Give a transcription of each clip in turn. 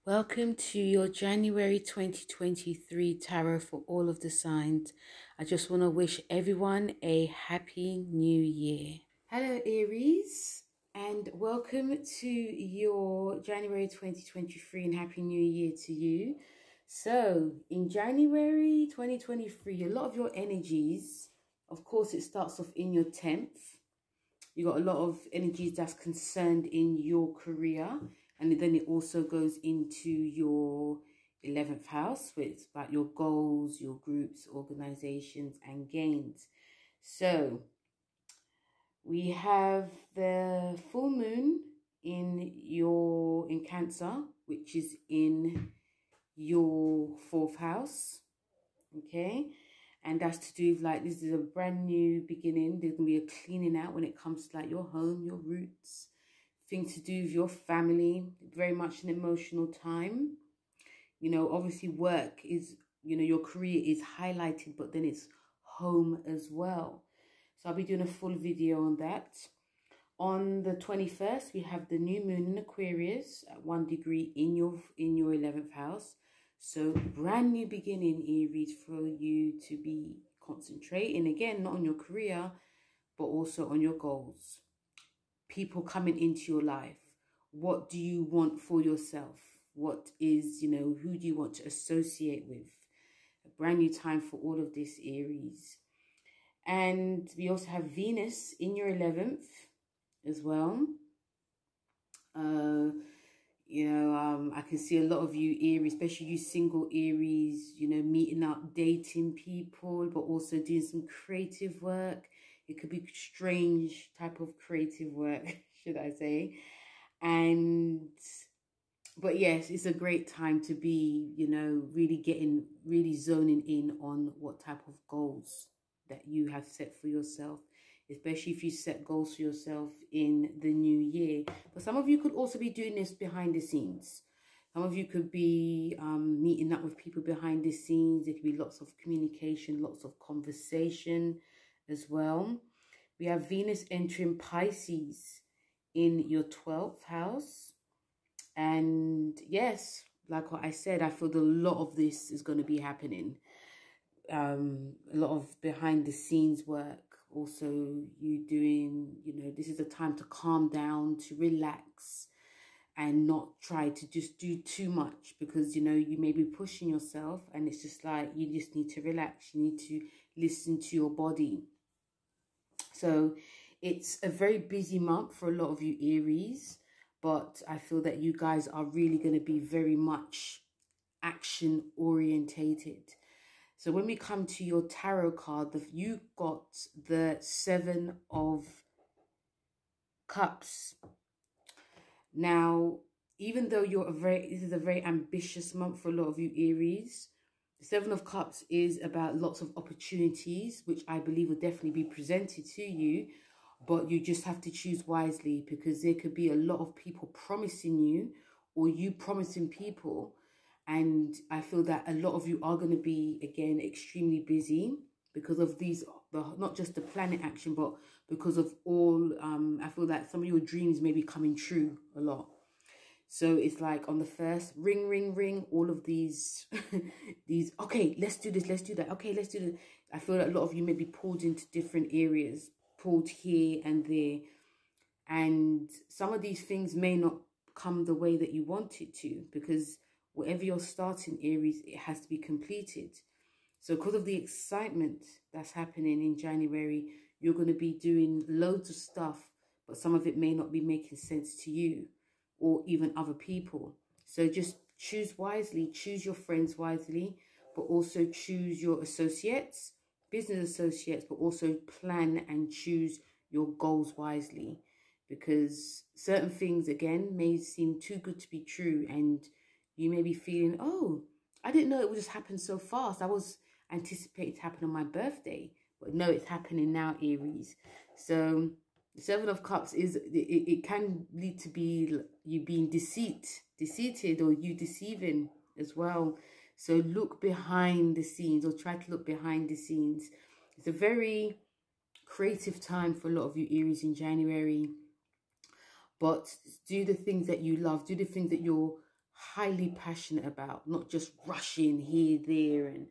Welcome to your January 2023 tarot for all of the signs. I just want to wish everyone a happy new year. Hello Aries, and welcome to your January 2023 and happy new year to you. So in January 2023, a lot of your energies, of course it starts off in your 10th. You got a lot of energies that's concerned in your career, and then it also goes into your 11th house, which is about your goals, your groups, organizations, and gains. So we have the full moon in Cancer, which is in your 4th house. Okay. And that's to do with, like, this is a brand new beginning. There's going to be a cleaning out when it comes to, like, your home, your roots, things to do with your family. Very much an emotional time. You know, obviously work is, you know, your career is highlighted, but then it's home as well. So I'll be doing a full video on that. On the 21st, we have the new moon in Aquarius at 1 degree in your 11th house. So brand new beginning, Aries, for you to be concentrating, again, not on your career, but also on your goals. People coming into your life. What do you want for yourself? What is, you know, who do you want to associate with? A brand new time for all of this, Aries. And we also have Venus in your 11th as well. I can see a lot of you Aries, especially you single Aries, you know, meeting up, dating people, but also doing some creative work. It could be strange type of creative work, should I say. But yes, it's a great time to be, you know, really zoning in on what type of goals that you have set for yourself, especially if you set goals for yourself in the new year. But some of you could also be doing this behind the scenes. Some of you could be meeting up with people behind the scenes. There could be lots of communication, lots of conversation as well. We have Venus entering Pisces in your 12th house. And yes, like what I said, I feel that a lot of this is going to be happening. A lot of behind the scenes work. Also, you doing, you know, this is a time to calm down, to relax, and not try to just do too much, because, you know, you may be pushing yourself and it's just like, you just need to relax. You need to listen to your body. So it's a very busy month for a lot of you Aries, but I feel that you guys are really going to be very much action orientated. So when we come to your tarot card, you got the 7 of Cups. Now, even though this is a very ambitious month for a lot of you Aries, the 7 of Cups is about lots of opportunities, which I believe will definitely be presented to you. But you just have to choose wisely, because there could be a lot of people promising you, or you promising people. And I feel that a lot of you are going to be, again, extremely busy because of these, not just the planet action, but because of all, I feel that some of your dreams may be coming true a lot. So it's like on the first, ring, ring, ring, all of these, okay, let's do this, let's do that. Okay, let's do this. I feel that a lot of you may be pulled into different areas, pulled here and there. And some of these things may not come the way that you want it to, because whatever you're starting, Aries, it has to be completed. So because of the excitement that's happening in January, you're going to be doing loads of stuff, but some of it may not be making sense to you or even other people. So just choose wisely, choose your friends wisely, but also choose your associates, business associates, but also plan and choose your goals wisely, because certain things, again, may seem too good to be true, and you may be feeling, oh, I didn't know it would just happen so fast. I was anticipating to happen on my birthday. But no, it's happening now, Aries. So the 7 of Cups is, it can lead to be you being deceived, or you deceiving as well. So look behind the scenes, or try to look behind the scenes. It's a very creative time for a lot of you Aries in January. But do the things that you love. Do the things that you're highly passionate about, not just rushing here, there, and,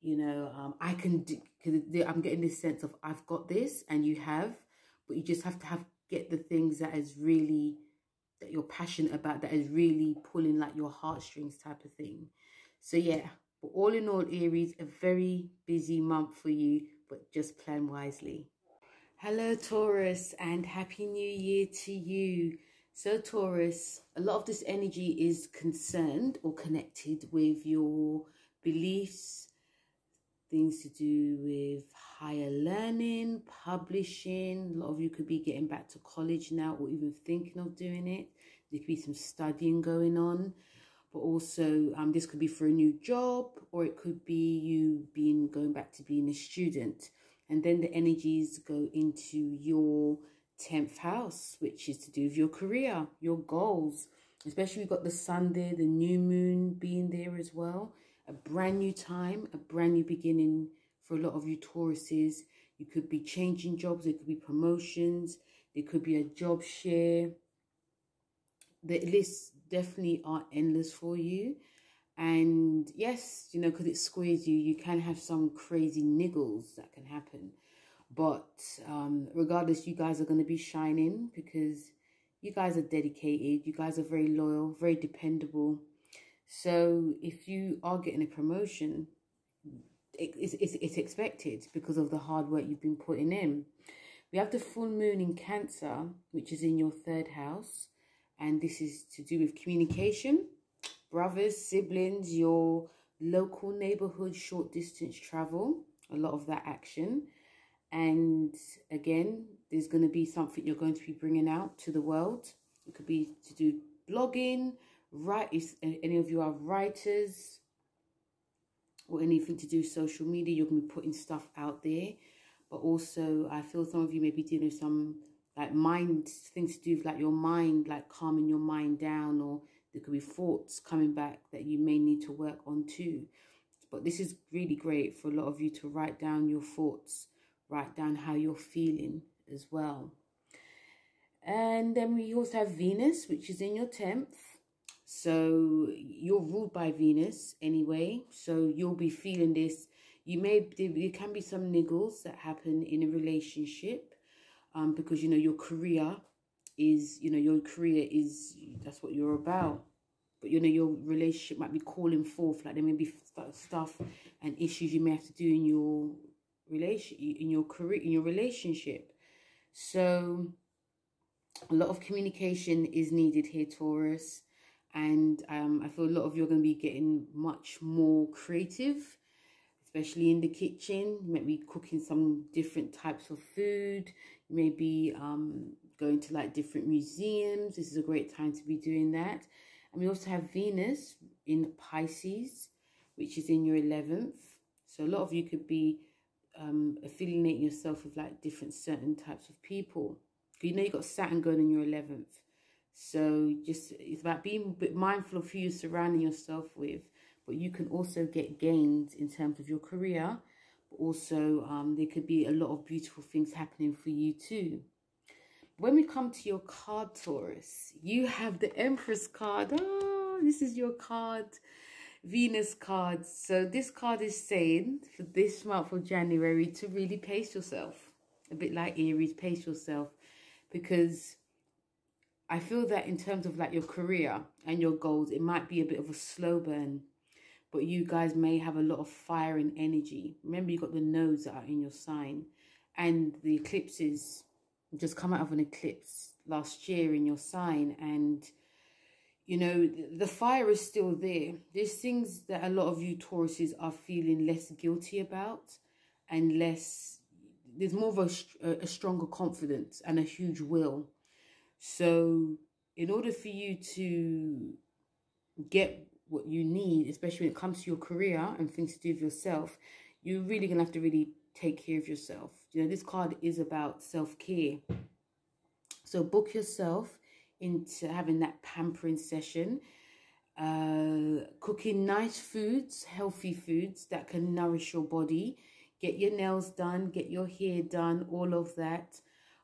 you know, I can do, because I'm getting this sense of I've got this, and you have, but you just have to get the things that is really, that you're passionate about, that is really pulling like your heartstrings type of thing. So yeah, but all in all, Aries, a very busy month for you, but just plan wisely. Hello, Taurus, and Happy New Year to you. So, Taurus, a lot of this energy is concerned or connected with your beliefs, things to do with higher learning, publishing. A lot of you could be getting back to college now, or even thinking of doing it. There could be some studying going on. But also, this could be for a new job, or it could be you going back to being a student. And then the energies go into your 10th house, which is to do with your career, your goals. Especially we've got the sun there, the new moon being there as well. A brand new time, a brand new beginning for a lot of you Tauruses. You could be changing jobs, there could be promotions, there could be a job share. The lists definitely are endless for you. And yes, you know, because it squares you, you can have some crazy niggles that can happen. But regardless, you guys are going to be shining because you guys are dedicated. You guys are very loyal, very dependable. So if you are getting a promotion, it's expected because of the hard work you've been putting in. We have the full moon in Cancer, which is in your 3rd house. And this is to do with communication, brothers, siblings, your local neighborhood, short distance travel, a lot of that action. And again, there's going to be something you're going to be bringing out to the world. It could be to do blogging, if any of you are writers, or anything to do social media, you're going to be putting stuff out there. But also, I feel some of you may be dealing with some like things to do with like your mind, like calming your mind down, or there could be thoughts coming back that you may need to work on too. But this is really great for a lot of you to write down your thoughts, write down how you're feeling as well. And then we also have Venus, which is in your 10th. So you're ruled by Venus anyway. So you'll be feeling this. There can be some niggles that happen in a relationship. Because, you know, your career is, that's what you're about. But, you know, your relationship might be calling forth, like there may be stuff and issues you may have to do in your relationship. So a lot of communication is needed here, Taurus. And I feel a lot of you are going to be getting much more creative, especially in the kitchen. You might be cooking some different types of food. You may be going to like different museums. This is a great time to be doing that. And we also have Venus in Pisces, which is in your 11th. So a lot of you could be affiliating yourself with like different certain types of people. You know, you've got Saturn going in your 11th. So it's about being a bit mindful of who you're surrounding yourself with. But you can also get gains in terms of your career. But also there could be a lot of beautiful things happening for you too. When we come to your card, Taurus, you have the Empress card. Oh, this is your card, Venus card. So this card is saying for this month of January to really pace yourself. A bit like Aries, pace yourself. Because I feel that in terms of like your career and your goals, it might be a bit of a slow burn. But you guys may have a lot of fire and energy. Remember, you've got the nodes that are in your sign. And the eclipses just come out of an eclipse last year in your sign. And, you know, the fire is still there. There's things that a lot of you Tauruses are feeling less guilty about. And there's more of a stronger confidence and a huge will. So in order for you to get what you need, especially when it comes to your career and things to do with yourself, you're really going to have to really take care of yourself. You know, this card is about self-care. So book yourself into having that pampering session, cooking nice foods, healthy foods that can nourish your body. Get your nails done, get your hair done, all of that.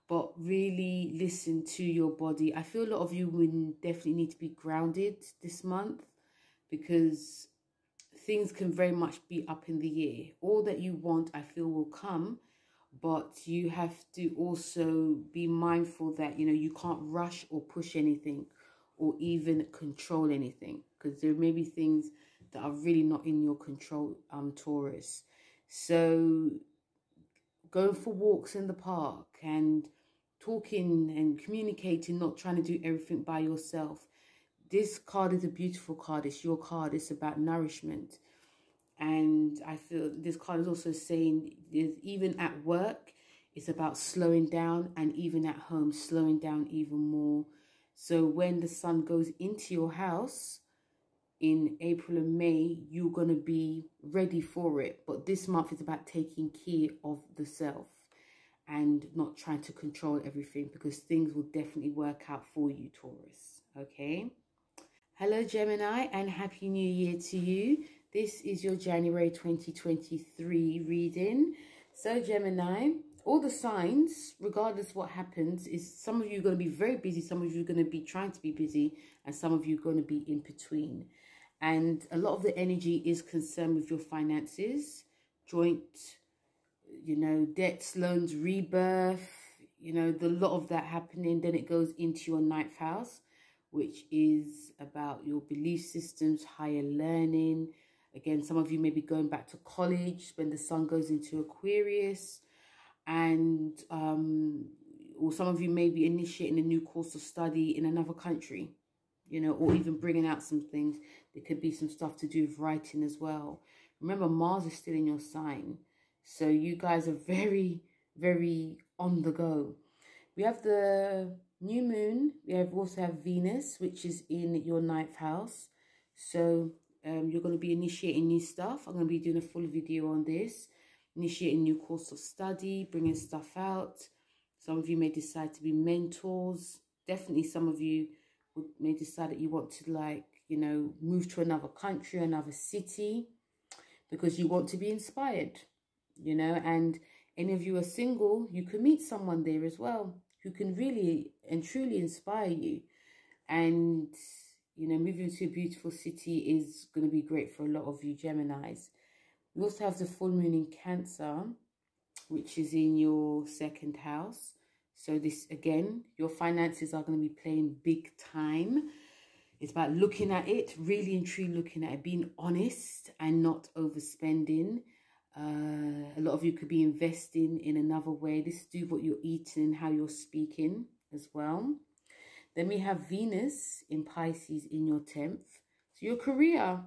but really listen to your body. I feel a lot of you will definitely need to be grounded this month, because things can very much be up in the air. All that you want, I feel, will come, but you have to also be mindful that, you know, you can't rush or push anything or even control anything, because there may be things that are really not in your control, Taurus. So going for walks in the park and talking and communicating, not trying to do everything by yourself. This card is a beautiful card. It's your card. It's about nourishment. And I feel this card is also saying, even at work, it's about slowing down, and even at home, slowing down even more. So when the sun goes into your house in April and May, you're going to be ready for it. But this month is about taking care of the self and not trying to control everything, because things will definitely work out for you, Taurus. Okay? Hello, Gemini, and Happy New Year to you. This is your January 2023 reading. So, Gemini, all the signs, regardless what happens, is some of you are going to be very busy, some of you are going to be trying to be busy, and some of you are going to be in between. And a lot of the energy is concerned with your finances, joint, you know, debts, loans, rebirth, you know, the lot of that happening. Then it goes into your 9th house, which is about your belief systems, higher learning. Again, some of you may be going back to college when the sun goes into Aquarius, and or some of you may be initiating a new course of study in another country, you know, or even bringing out some things. There could be some stuff to do with writing as well. Remember, Mars is still in your sign, so you guys are very, very on the go. We have the new moon. We also have Venus, which is in your 9th house. So you're going to be initiating new stuff. I'm going to be doing a full video on this. Initiating new course of study, bringing stuff out. Some of you may decide to be mentors. Definitely some of you may decide that you want to, like, you know, move to another country, another city, because you want to be inspired, you know. And any of you are single, you can meet someone there as well who can really and truly inspire you. And, you know, moving to a beautiful city is going to be great for a lot of you Geminis. We also have the full moon in Cancer, which is in your 2nd house. So this, again, your finances are going to be playing big time. It's about looking at it, really and truly looking at it, being honest and not overspending. A lot of you could be investing in another way. This is do what you're eating and how you're speaking as well. Then we have Venus in Pisces in your 10th. So your career,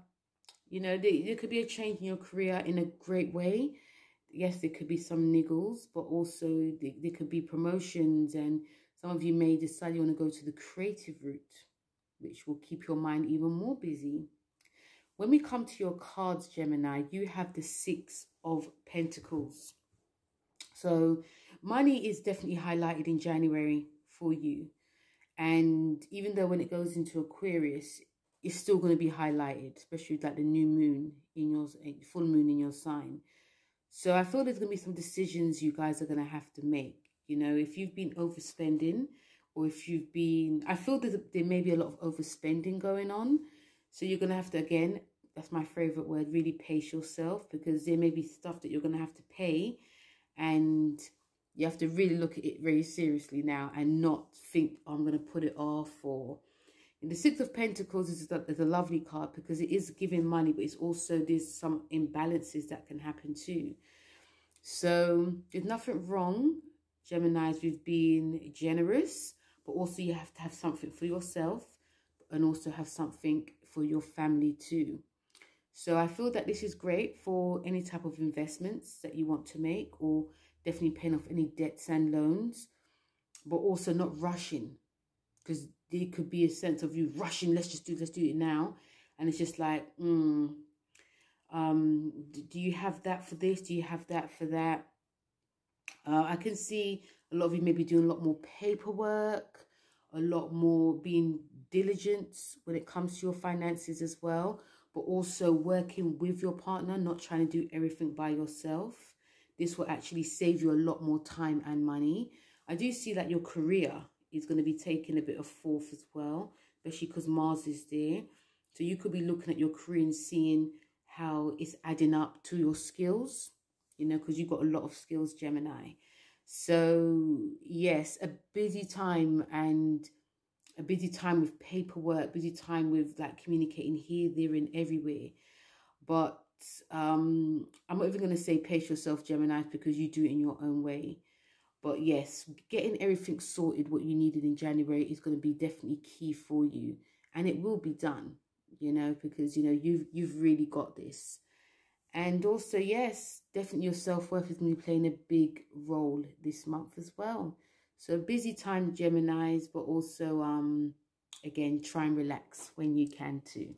you know, there could be a change in your career in a great way. Yes, there could be some niggles, but also there could be promotions, and some of you may decide you want to go to the creative route, which will keep your mind even more busy. When we come to your cards, Gemini, you have the 6 of Pentacles. So money is definitely highlighted in January for you. And even though when it goes into Aquarius, it's still going to be highlighted, especially with like the new moon in your, full moon in your sign. So I feel there's going to be some decisions you guys are going to have to make. You know, if you've been overspending, or if you've been, I feel that there may be a lot of overspending going on. So you're going to have to, again, that's my favorite word, really pace yourself, because there may be stuff that you're going to have to pay, and you have to really look at it very seriously now and not think, oh, I'm going to put it off. Or in the 6 of Pentacles is a lovely card, because it is giving money, but it's also, there's some imbalances that can happen too. So there's nothing wrong, Geminis, with being generous, but also you have to have something for yourself and also have something for your family too. So I feel that this is great for any type of investments that you want to make, or definitely paying off any debts and loans, but also not rushing, because there could be a sense of you rushing. Let's do it now. And it's just like, do you have that for this? Do you have that for that? I can see a lot of you may be doing a lot more paperwork, a lot more being diligent when it comes to your finances as well, but also working with your partner, not trying to do everything by yourself. This will actually save you a lot more time and money. I do see that your career is going to be taking a bit of forth as well, especially because Mars is there. So you could be looking at your career and seeing how it's adding up to your skills, you know, because you've got a lot of skills, Gemini. So yes, a busy time, and a busy time with paperwork, busy time with like communicating here, there, and everywhere. But I'm not even going to say pace yourself, Gemini, because you do it in your own way. But yes, getting everything sorted, what you needed in January, is going to be definitely key for you. And it will be done, you know, because, you know, you've really got this. And also, yes, definitely your self-worth is going to be playing a big role this month as well. So busy time, Geminis, but also, again, try and relax when you can too.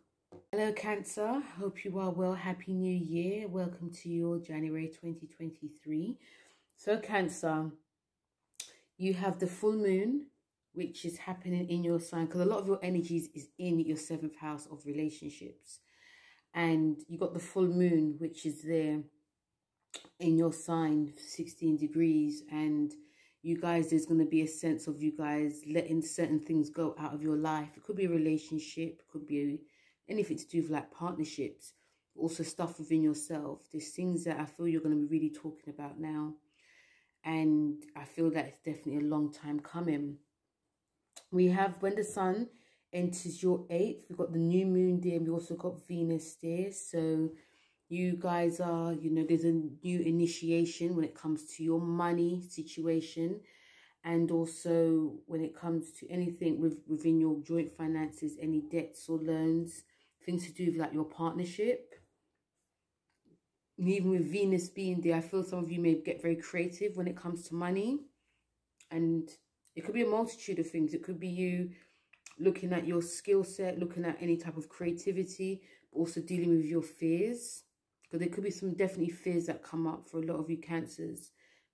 Hello, Cancer. Hope you are well. Happy New Year. Welcome to your January 2023. So, Cancer, you have the full moon, which is happening in your sign, because a lot of your energies is in your 7th house of relationships. And you got the full moon, which is there in your sign, 16 degrees. And you guys, there's going to be a sense of you guys letting certain things go out of your life. It could be a relationship, it could be anything to do with like partnerships, but also stuff within yourself. There's things that I feel you're going to be really talking about now. And I feel that it's definitely a long time coming. We have when the sun enters your 8th, we've got the new moon there, and we also got Venus there. So you guys are, you know, there's a new initiation when it comes to your money situation, and also when it comes to anything within your joint finances, any debts or loans, things to do with like your partnership. And even with Venus being there, I feel some of you may get very creative when it comes to money, and it could be a multitude of things. It could be you looking at your skill set, looking at any type of creativity, but also dealing with your fears. Because there could be some definitely fears that come up for a lot of you Cancers.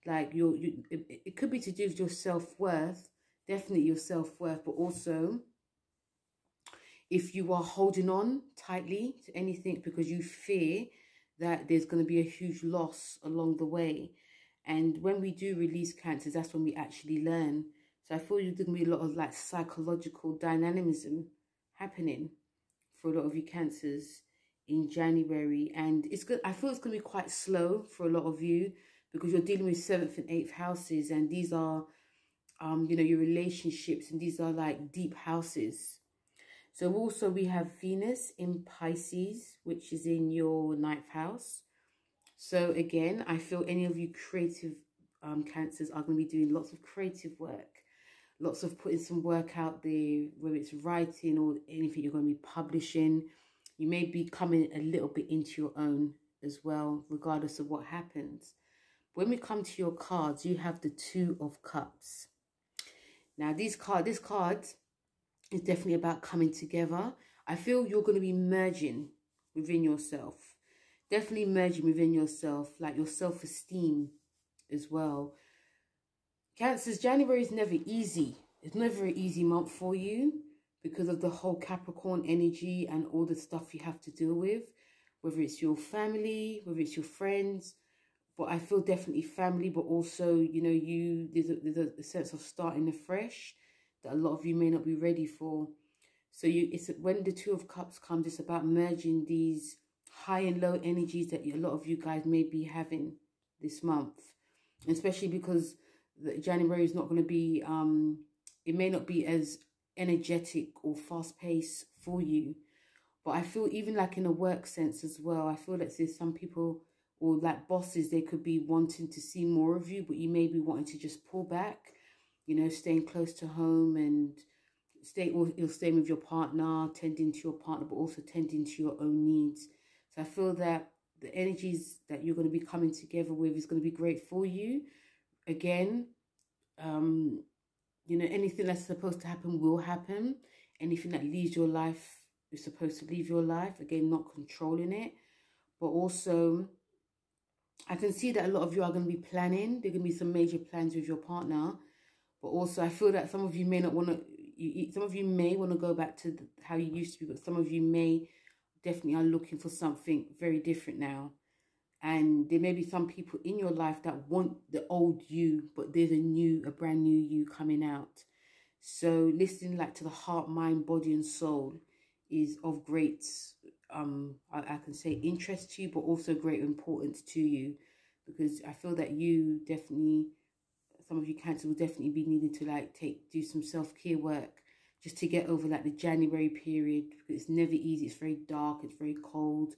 Like it could be to do with your self-worth, definitely your self-worth, but also if you are holding on tightly to anything because you fear that there's going to be a huge loss along the way. And when we do release Cancers, that's when we actually learn. So I feel there's going to be a lot of like psychological dynamism happening for a lot of you Cancers in January. And it's good. I feel it's going to be quite slow for a lot of you because you're dealing with 7th and 8th houses. And these are, you know, your relationships. And these are like deep houses. So also we have Venus in Pisces, which is in your 9th house. So again, I feel any of you creative Cancers are going to be doing lots of creative work. Lots of putting some work out there, whether it's writing or anything you're going to be publishing. You may be coming a little bit into your own as well, regardless of what happens. When we come to your cards, you have the 2 of Cups. Now, this card is definitely about coming together. I feel you're going to be merging within yourself. Definitely merging within yourself, like your self-esteem as well. Cancers, January is never easy. It's never an easy month for you because of the whole Capricorn energy and all the stuff you have to deal with, whether it's your family, whether it's your friends. But I feel definitely family, but also, you know, there's a sense of starting afresh that a lot of you may not be ready for. So it's when the 2 of Cups comes, it's about merging these high and low energies that a lot of you guys may be having this month, especially because January is not going to be, it may not be as energetic or fast-paced for you. But I feel even like in a work sense as well, I feel that there's some people or like bosses, they could be wanting to see more of you, but you may be wanting to just pull back, you know, staying close to home and staying with your partner, tending to your partner, but also tending to your own needs. So I feel that the energies that you're going to be coming together with is going to be great for you. Again, you know, anything that's supposed to happen will happen. Anything that leaves your life is supposed to leave your life. Again, not controlling it. But also, I can see that a lot of you are going to be planning. There are going to be some major plans with your partner. But also, I feel that some of you may not want to, some of you may want to go back to how you used to be, but some of you may definitely are looking for something very different now. And there may be some people in your life that want the old you, but there's a brand new you coming out. So listening like to the heart, mind, body and soul is of great, I can say interest to you, but also great importance to you, because I feel that you definitely, some of you Cancer will definitely be needing to like do some self-care work just to get over like the January period, because it's never easy. It's very dark. It's very cold.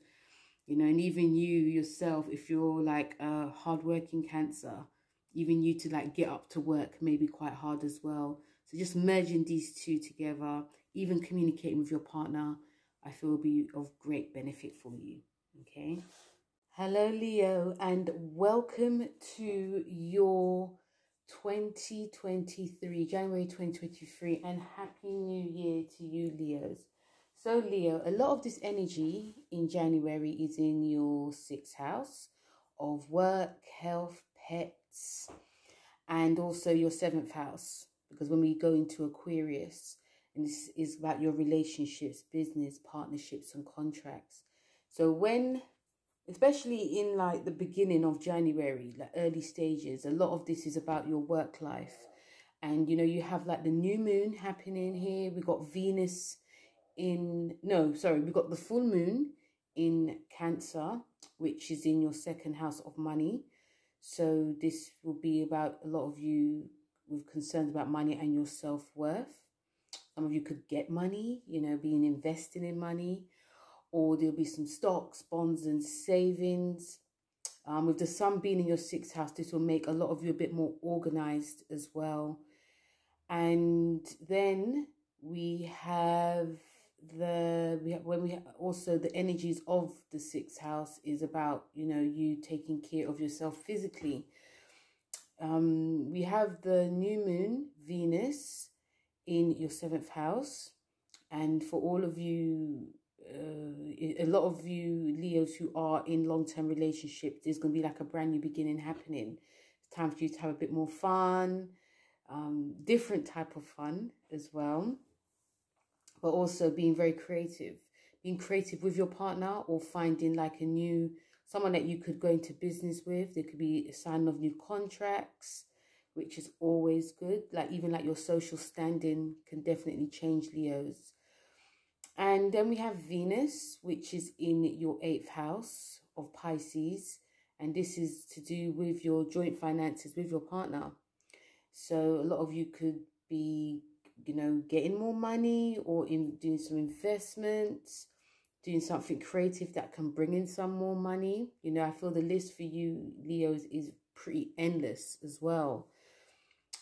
You know, and even you yourself, if you're like a hardworking Cancer, even you to like get up to work may be quite hard as well. So just merging these two together, even communicating with your partner, I feel will be of great benefit for you. Okay. Hello, Leo, and welcome to your 2023, January 2023, and Happy New Year to you, Leos. So Leo, a lot of this energy in January is in your 6th house of work, health, pets, and also your 7th house. Because when we go into Aquarius, and this is about your relationships, business, partnerships, and contracts. So when, especially in like the beginning of January, like early stages, a lot of this is about your work life. And, you know, you have like the new moon happening here. We got Venus we got the full moon in Cancer, which is in your 2nd house of money. So this will be about a lot of you with concerns about money and your self-worth. Some of you could get money, you know, being invested in money, or there'll be some stocks, bonds and savings. With the sun being in your 6th house, this will make a lot of you a bit more organized as well. And then we have also the energies of the 6th house is about, you know, you taking care of yourself physically. We have the new moon, Venus, in your 7th house. And for all of you, a lot of you Leos who are in long-term relationships, there's going to be like a brand new beginning happening. It's time for you to have a bit more fun, different type of fun as well. But also being very creative, being creative with your partner, or finding like someone that you could go into business with. There could be a sign of new contracts, which is always good. Like even like your social standing can definitely change, Leos. And then we have Venus, which is in your 8th house of Pisces. And this is to do with your joint finances with your partner. So a lot of you could be, you know, getting more money, or doing some investments, doing something creative that can bring in some more money. You know, I feel the list for you, Leos, is pretty endless as well.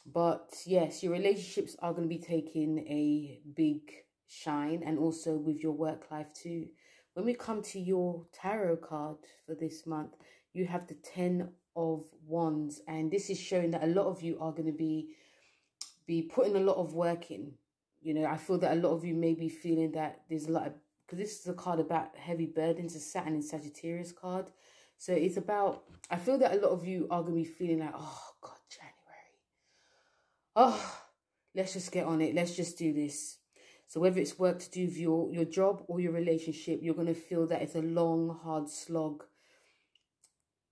But yes, your relationships are going to be taking a big shine, and also with your work life too. When we come to your tarot card for this month, you have the 10 of Wands, and this is showing that a lot of you are going to be putting a lot of work in. You know, I feel that a lot of you may be feeling that there's a lot of, because this is a card about heavy burdens, a Saturn and Sagittarius card. So it's about, I feel that a lot of you are going to be feeling like, oh God, January. Oh, let's just get on it. Let's just do this. So whether it's work to do with your job or your relationship, you're going to feel that it's a long, hard slog.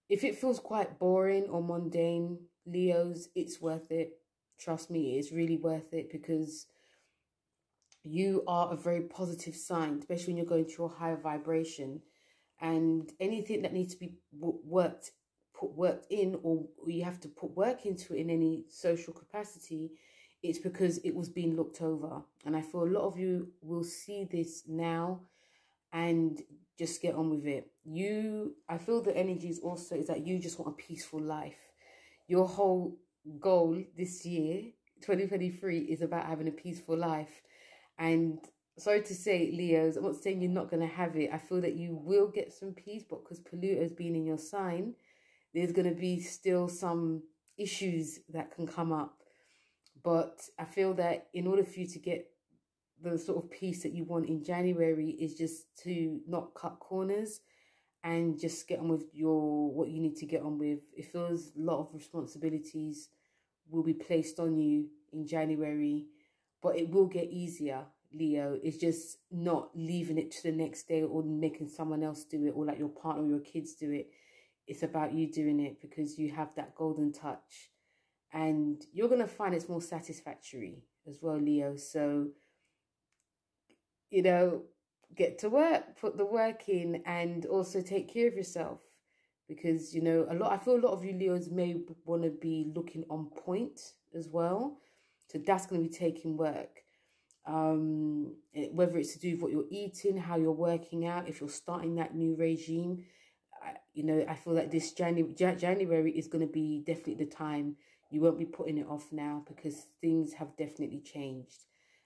If it feels quite boring or mundane, Leos, it's worth it. Trust me, it's really worth it, because you are a very positive sign, especially when you're going through a higher vibration. And anything that needs to be put work in, or you have to put work into it in any social capacity, it's because it was being looked over. And I feel a lot of you will see this now and just get on with it. I feel the energies also is that you just want a peaceful life. Your whole goal this year, 2023, is about having a peaceful life. And sorry to say, Leos, I'm not saying you're not going to have it. I feel that you will get some peace, but because Pluto's been in your sign, there's going to be still some issues that can come up. But I feel that in order for you to get the sort of peace that you want in January, is just to not cut corners and just get on with what you need to get on with. It feels a lot of responsibilities will be placed on you in January, but it will get easier, Leo. It's just not leaving it to the next day or making someone else do it, or like your partner or your kids do it. it's about you doing it because you have that golden touch. And you're going to find it's more satisfactory as well, Leo. So, you know, get to work, put the work in, and also take care of yourself. Because, you know, I feel a lot of you Leos may want to be looking on point as well. So that's going to be taking work. Whether it's to do with what you're eating, how you're working out, if you're starting that new regime, you know, I feel like this January is going to be definitely the time. You won't be putting it off now because things have definitely changed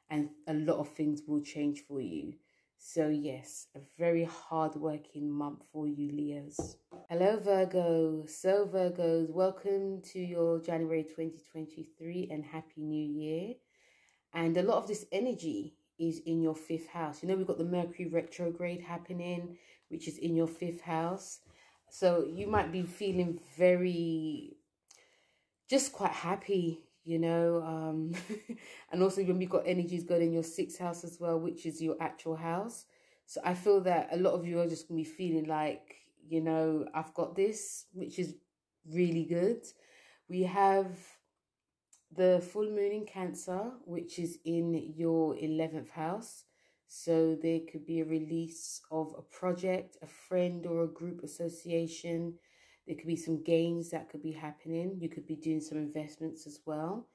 and a lot of things will change for you. So yes, a very hard-working month for you, Leos. Hello, Virgo. So Virgos, welcome to your January 2023 and Happy New Year. And a lot of this energy is in your 5th house. You know, we've got the Mercury retrograde happening, which is in your 5th house. So you might be feeling just quite happy, you know. And also when we've got energies going in your 6th house as well, which is your actual house. So I feel that a lot of you are just going to be feeling like, you know, I've got this, which is really good. We have the full moon in Cancer, which is in your 11th house. So there could be a release of a project, a friend or a group association. There could be some gains that could be happening. You could be doing some investments as well.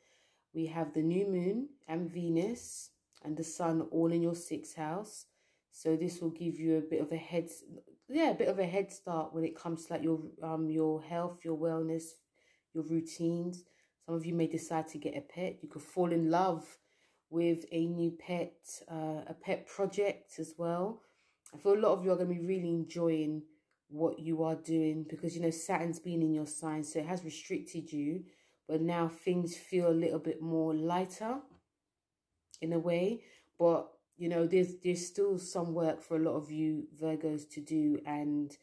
We have the new moon and Venus and the sun all in your 6th house. So this will give you a bit of a head start when it comes to like your health, your wellness, your routines. Some of you may decide to get a pet. You could fall in love with a new pet, a pet project as well. I feel a lot of you are going to be really enjoying what you are doing because, you know, Saturn's been in your sign, so it has restricted you. But now things feel a little bit more lighter in a way. But, you know, there's still some work for a lot of you Virgos to do. And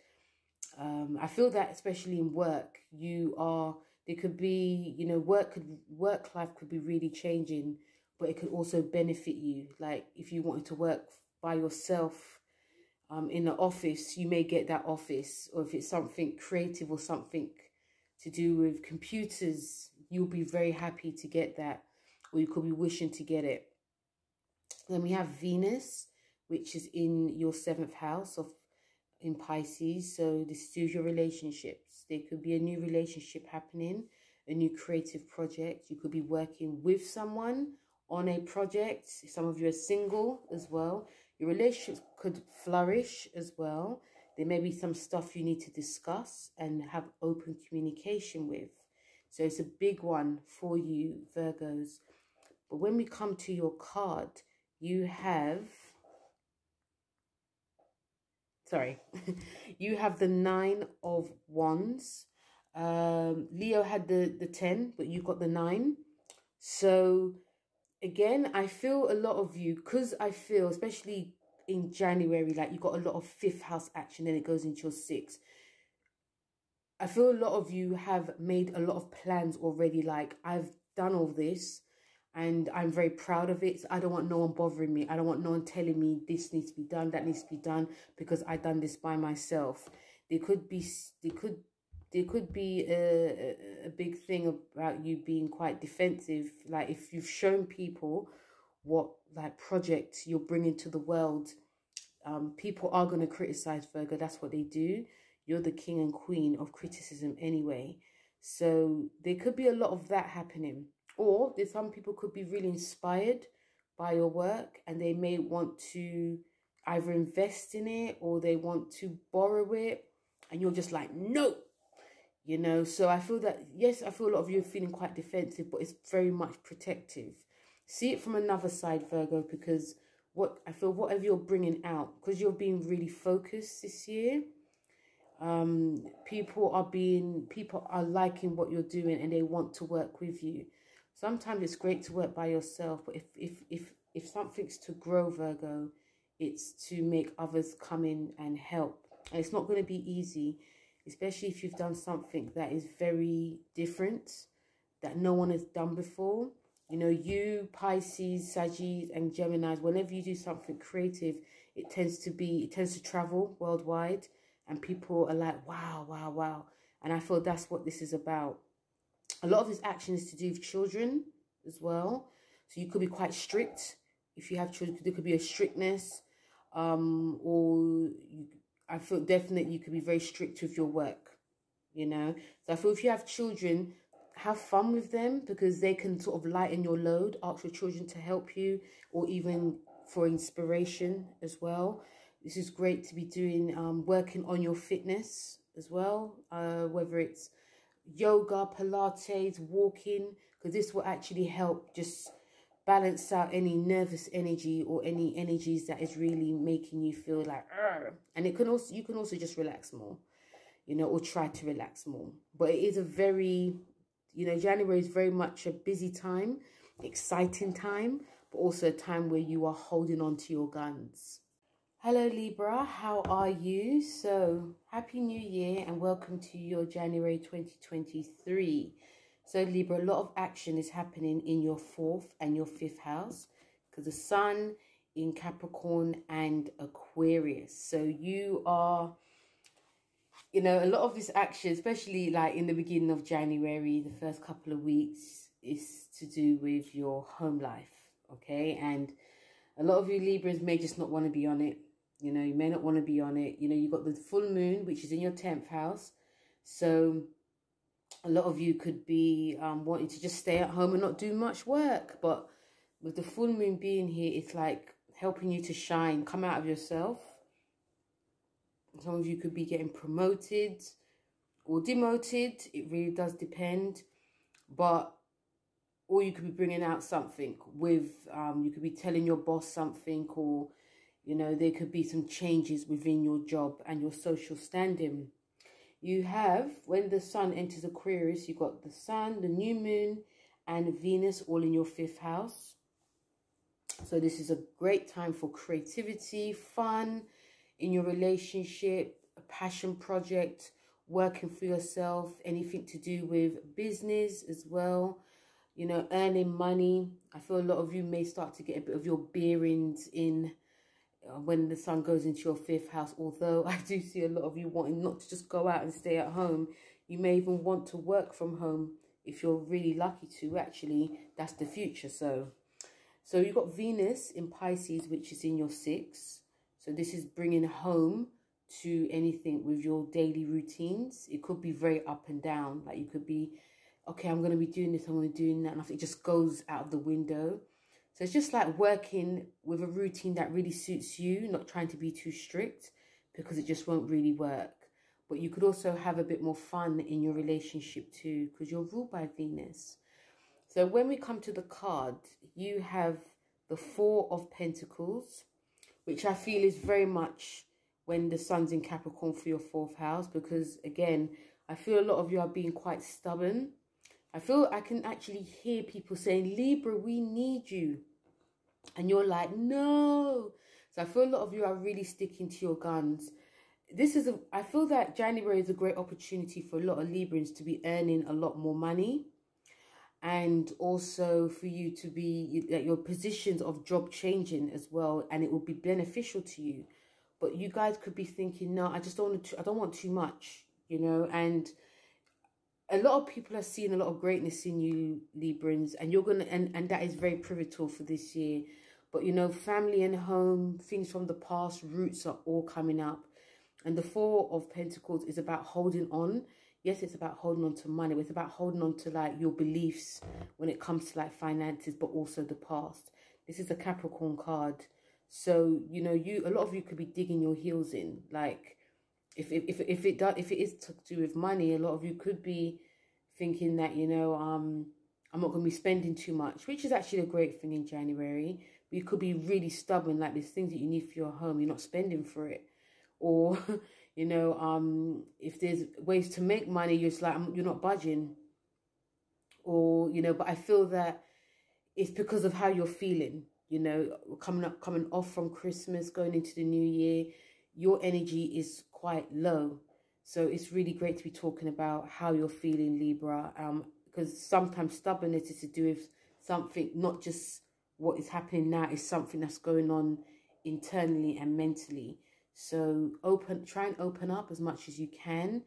I feel that especially in work, there could be, you know, work life could be really changing, but it could also benefit you. Like if you wanted to work by yourself in the office, you may get that office. Or if it's something creative or something to do with computers, you'll be very happy to get that, or you could be wishing to get it. Then we have Venus, which is in your 7th house in Pisces. So this is your relationships. There could be a new relationship happening, a new creative project. You could be working with someone on a project. Some of you are single as well. Your relationships could flourish as well. There may be some stuff you need to discuss and have open communication with. So it's a big one for you, Virgos. But when we come to your card, you have... you have the 9 of Wands. Leo had the 10, but you got the 9. So again, I feel a lot of you, because I feel, especially in January, like you got a lot of 5th house action, then it goes into your 6th. I feel a lot of you have made a lot of plans already, like I've done all this and I'm very proud of it. So I don't want no one bothering me. I don't want no one telling me this needs to be done, that needs to be done, because I've done this by myself. There could be a big thing about you being quite defensive. Like if you've shown people what like projects you're bringing to the world, people are going to criticize, Virgo. That's what they do. You're the king and queen of criticism anyway. So there could be a lot of that happening. Or some people could be really inspired by your work and they may want to either invest in it or they want to borrow it. And you're just like, no, you know. So I feel that, yes, I feel a lot of you are feeling quite defensive, but it's very much protective. See it from another side, Virgo, because I feel whatever you're bringing out, because you're being really focused this year, people are liking what you're doing and they want to work with you. Sometimes it's great to work by yourself, but if something's to grow, Virgo, it's to make others come in and help. And it's not going to be easy, especially if you've done something that is very different, that no one has done before. You know, you, Pisces, Sagittarius, and Gemini, whenever you do something creative, it tends to travel worldwide and people are like, wow, wow, wow. And I feel that's what this is about. A lot of this action is to do with children as well. So you could be quite strict. If you have children, there could be a strictness. I feel definitely you could be very strict with your work, you know. So I feel if you have children, have fun with them, because they can sort of lighten your load. Ask your children to help you, or even for inspiration as well. This is great to be doing, working on your fitness as well, whether it's yoga, Pilates, walking, because this will actually help just balance out any nervous energy or any energies that is really making you feel like, argh. And it can also, you can also just relax more, you know, or try to relax more. But it is a very, you know, January is very much a busy time, exciting time, but also a time where you are holding on to your guns. Hello Libra, how are you? So happy new year and welcome to your January 2023. So Libra, a lot of action is happening in your 4th and your 5th house, because the sun in Capricorn and Aquarius. So you are, you know, a lot of this action, especially like in the beginning of January, the first couple of weeks, is to do with your home life, okay? And a lot of you Libras may just not want to be on it. You know, you may not want to be on it. You know, you've got the full moon, which is in your 10th house. So a lot of you could be wanting to just stay at home and not do much work. But with the full moon being here, it's like helping you to shine, come out of yourself. Some of you could be getting promoted or demoted. It really does depend. But, or you could be bringing out something with, you could be telling your boss something, or, you know, there could be some changes within your job and your social standing. You have, when the sun enters Aquarius, you've got the sun, the new moon, and Venus all in your 5th house. So this is a great time for creativity, fun in your relationship, a passion project, working for yourself, anything to do with business as well. You know, earning money. I feel a lot of you may start to get a bit of your bearings in when the sun goes into your 5th house, although I do see a lot of you wanting not to just go out and stay at home. You may even want to work from home if you're really lucky to. Actually, that's the future. So you've got Venus in Pisces, which is in your 6th. So this is bringing home to anything with your daily routines. It could be very up and down. Like you could be, okay, I'm going to be doing this, I'm going to be doing that. And it just goes out of the window. So it's just like working with a routine that really suits you, not trying to be too strict, because it just won't really work. But you could also have a bit more fun in your relationship too, because you're ruled by Venus. So when we come to the card, you have the 4 of Pentacles, which I feel is very much when the sun's in Capricorn for your 4th house, because again, I feel a lot of you are being quite stubborn. I feel I can actually hear people saying, Libra, we need you. And you're like, no. So I feel a lot of you are really sticking to your guns. I feel that January is a great opportunity for a lot of Librans to be earning a lot more money. And also for you to be at your positions of job changing as well. And it will be beneficial to you. But you guys could be thinking, no, I don't want too much, you know. And a lot of people are seeing a lot of greatness in you, Librans, and you're gonna, and that is very pivotal for this year. But you know, family and home, things from the past, roots are all coming up. And the 4 of Pentacles is about holding on. Yes, it's about holding on to money. It's about holding on to like your beliefs when it comes to like finances, but also the past. This is a Capricorn card. So, you know, a lot of you could be digging your heels in. Like, if it is to do with money, a lot of you could be thinking that, you know, I'm not going to be spending too much, which is actually a great thing in January. But you could be really stubborn, like there's things that you need for your home, you're not spending for it. Or, you know, if there's ways to make money, you're just like, you're not budging. Or, you know, but I feel that it's because of how you're feeling, you know, coming off from Christmas, going into the new year, your energy is quite low. So it's really great to be talking about how you're feeling, Libra, because sometimes stubbornness is to do with something, not just what is happening now, is something that's going on internally and mentally. So try and open up as much as you can.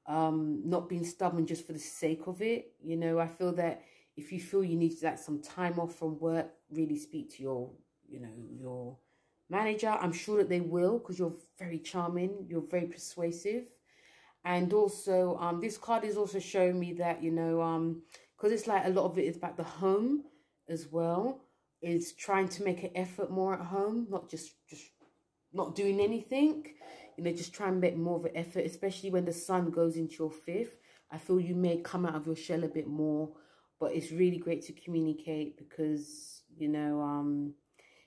Not being stubborn just for the sake of it. You know, I feel that if you feel you need like some time off from work, really speak to your, you know, your manager. I'm sure that they will, because you're very charming, you're very persuasive. And also this card is also showing me that, you know, because it's like a lot of it is about the home as well, is trying to make an effort more at home, not just not doing anything, you know, just try and make more of an effort, especially when the sun goes into your 5th. I feel you may come out of your shell a bit more, but it's really great to communicate, because, you know,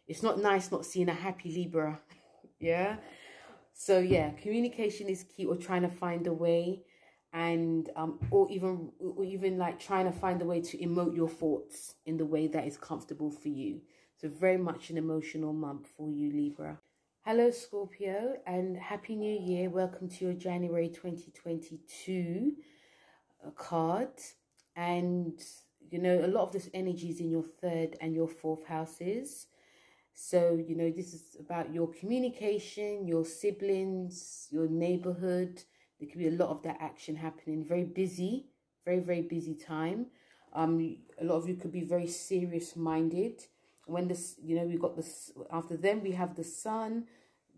it's not nice not seeing a happy Libra. Yeah. So yeah, communication is key, or trying to find a way, and or even like trying to find a way to emote your thoughts in the way that is comfortable for you. So very much an emotional month for you, Libra. Hello, Scorpio, and Happy New Year. Welcome to your January 2022 card. And, you know, a lot of this energy is in your 3rd and your 4th houses. So, you know, this is about your communication, your siblings, your neighborhood. There could be a lot of that action happening. Very busy, very, very busy time. A lot of you could be very serious-minded. When this, you know, we've got this, after them, we have the sun,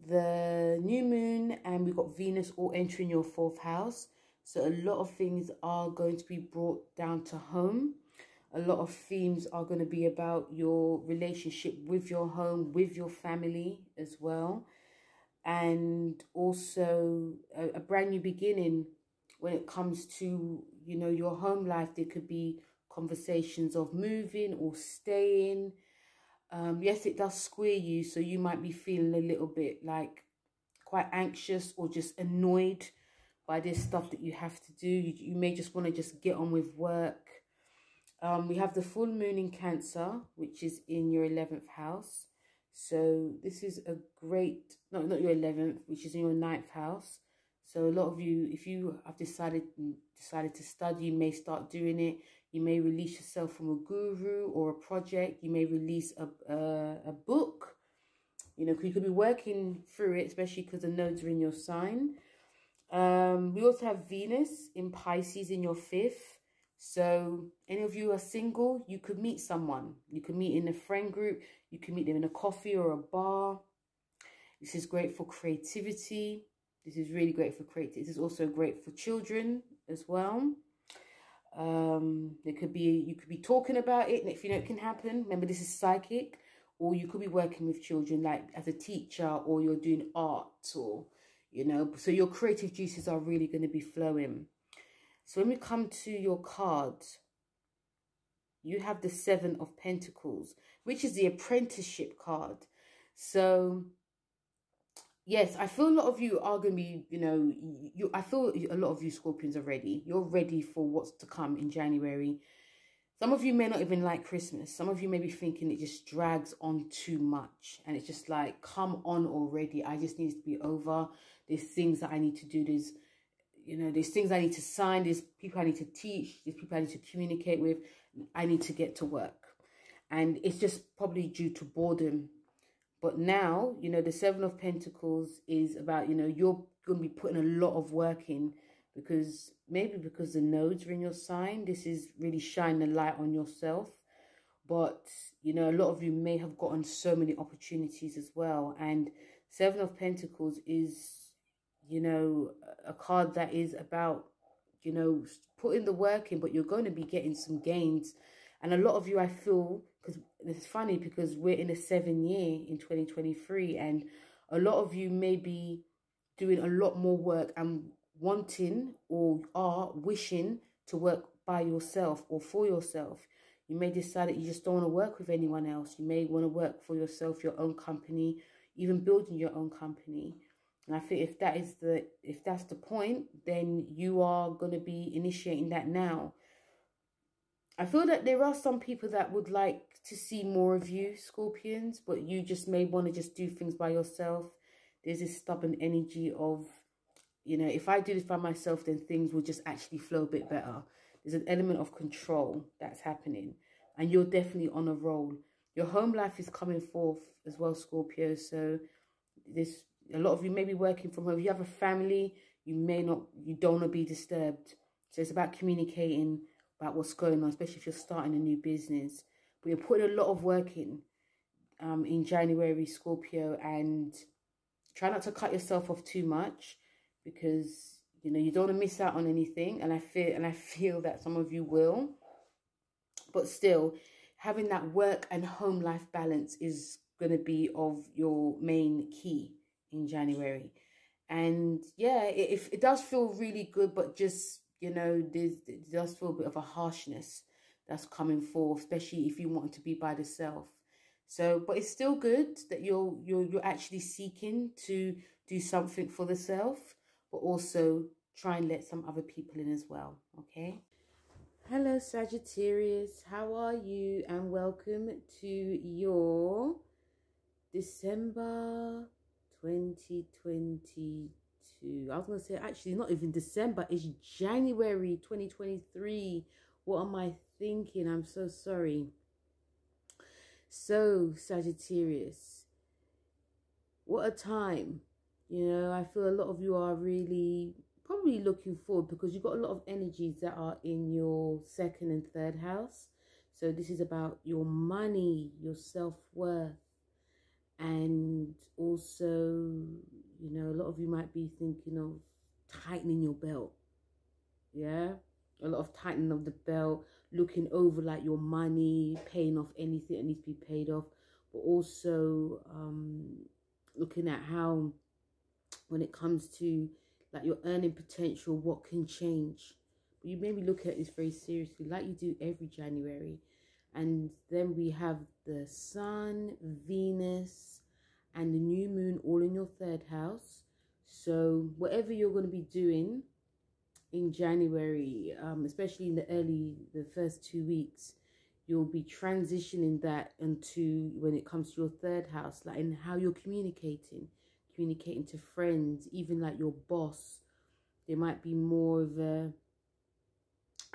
the new moon, and we've got Venus all entering your 4th house. So a lot of things are going to be brought down to home. A lot of themes are going to be about your relationship with your home, with your family as well. And also a brand new beginning when it comes to, you know, your home life. There could be conversations of moving or staying. Yes, it does square you, so you might be feeling a little bit like quite anxious or just annoyed by this stuff that you have to do. You may just want to just get on with work. We have the full moon in Cancer, which is in your 11th house. So this is a great, not your 11th, which is in your 9th house. So a lot of you, if you have decided to study, you may start doing it. You may release yourself from a guru or a project. You may release a book. You know, you could be working through it, especially because the nodes are in your sign. We also have Venus in Pisces in your 5th. So any of you are single, you could meet someone. You could meet in a friend group. You can meet them in a coffee or a bar. This is great for creativity. This is really great for creativity. This is also great for children as well. You could be talking about it, and if you know it can happen, remember this is psychic. Or you could be working with children, like as a teacher, or you're doing art, or, you know, so your creative juices are really going to be flowing. So when we come to your cards, you have the 7 of Pentacles, which is the apprenticeship card. So yes, I feel a lot of you are going to be, you know, I feel a lot of you Scorpions are ready. You're ready for what's to come in January. Some of you may not even like Christmas. Some of you may be thinking it just drags on too much. And it's just like, come on already. I just need it to be over. There's things that I need to do. There's, you know, there's things I need to sign. There's people I need to teach. There's people I need to communicate with. I need to get to work. And it's just probably due to boredom. But now, you know, the 7 of Pentacles is about, you know, you're going to be putting a lot of work in, because maybe because the nodes are in your sign. This is really shining a light on yourself. But, you know, a lot of you may have gotten so many opportunities as well. And 7 of Pentacles is, you know, a card that is about, you know, putting the work in, but you're going to be getting some gains. And a lot of you, I feel, because it's funny, because we're in a 7 year in 2023, and a lot of you may be doing a lot more work and wanting or are wishing to work by yourself or for yourself. You may decide that you just don't want to work with anyone else. You may want to work for yourself, your own company, even building your own company. And I think if that's the point, then you are going to be initiating that now. I feel that there are some people that would like to see more of you, Scorpions, but you just may want to just do things by yourself. There's this stubborn energy of, you know, if I do this by myself, then things will just actually flow a bit better. There's an element of control that's happening, and you're definitely on a roll. Your home life is coming forth as well, Scorpio. So this, A lot of you may be working from home. If you have a family, you don't want to be disturbed. So it's about communicating about what's going on, especially if you're starting a new business. But you're putting a lot of work in January, Scorpio, and try not to cut yourself off too much, because you don't want to miss out on anything. And I feel that some of you will. But still, having that work and home life balance is going to be of your main key in January. And yeah, it does feel really good, but just, it does feel a bit of a harshness that's coming forth, especially if you want to be by the self. So, but it's still good that you're actually seeking to do something for the self, but also try and let some other people in as well, okay? Hello, Sagittarius. How are you? And welcome to your December 2022. I was going to say, actually, not even December. It's January 2023. What am I thinking? I'm so sorry. So, Sagittarius, what a time. I feel a lot of you are really probably looking forward, because you've got a lot of energies that are in your second and third house. So this is about your money, your self-worth, and also, a lot of you might be thinking of tightening your belt. Yeah, a lot of tightening of the belt, looking over like your money, paying off anything that needs to be paid off, but also looking at how, when it comes to like your earning potential, what can change. But you maybe look at this very seriously, like you do every January. And then we have the Sun, Venus, and the new moon all in your third house. So whatever you're going to be doing in January, especially in the first 2 weeks, you'll be transitioning that into, when it comes to your third house, like in how you're communicating to friends, even like your boss. There might be more of a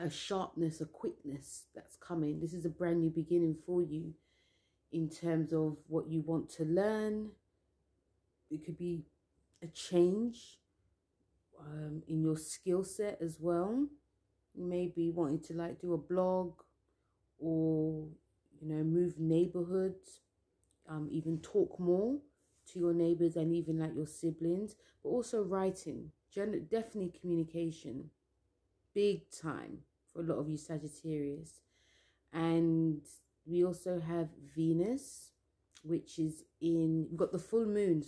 sharpness, a quickness that's coming. This is a brand new beginning for you in terms of what you want to learn. It could be a change in your skill set as well. You may be wanting to like do a blog, or move neighborhoods, even talk more to your neighbors and even like your siblings, but also writing, definitely communication, big time for a lot of you Sagittarius. And we also have Venus, which is we've got the full moon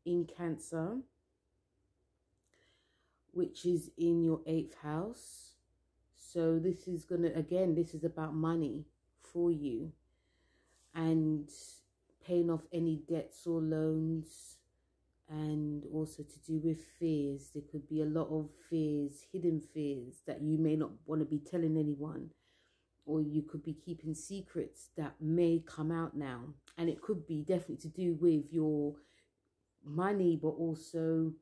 in Cancer, which is in your 8th house. So this is this is about money for you, and paying off any debts or loans, and also to do with fears. There could be a lot of fears, hidden fears, that you may not want to be telling anyone, or you could be keeping secrets that may come out now. And it could be definitely to do with your money, but also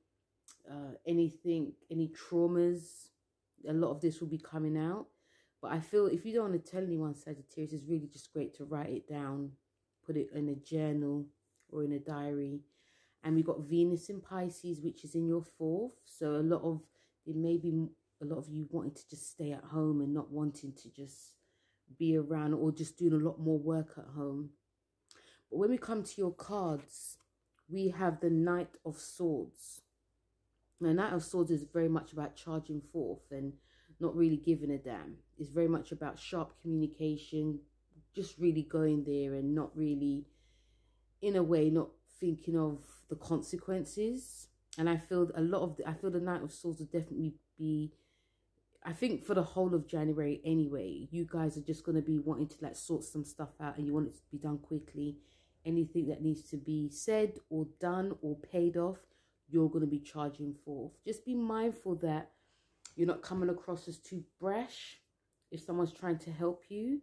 any traumas. A lot of this will be coming out. But I feel if you don't want to tell anyone, Sagittarius, it's really just great to write it down, put it in a journal or in a diary. And we've got Venus in Pisces, which is in your 4th. So there may be a lot of you wanting to just stay at home and not wanting to just be around, or just doing a lot more work at home. But when we come to your cards, we have the Knight of Swords. The Knight of Swords is very much about charging forth and not really giving a damn. It's very much about sharp communication, just really going there and not really, in a way, not thinking of the consequences. And I feel the Knight of Swords will definitely be, I think for the whole of January anyway, you guys are just going to be wanting to like sort some stuff out, and you want it to be done quickly. Anything that needs to be said or done or paid off, you're going to be charging forth. Just be mindful that you're not coming across as too brash if someone's trying to help you,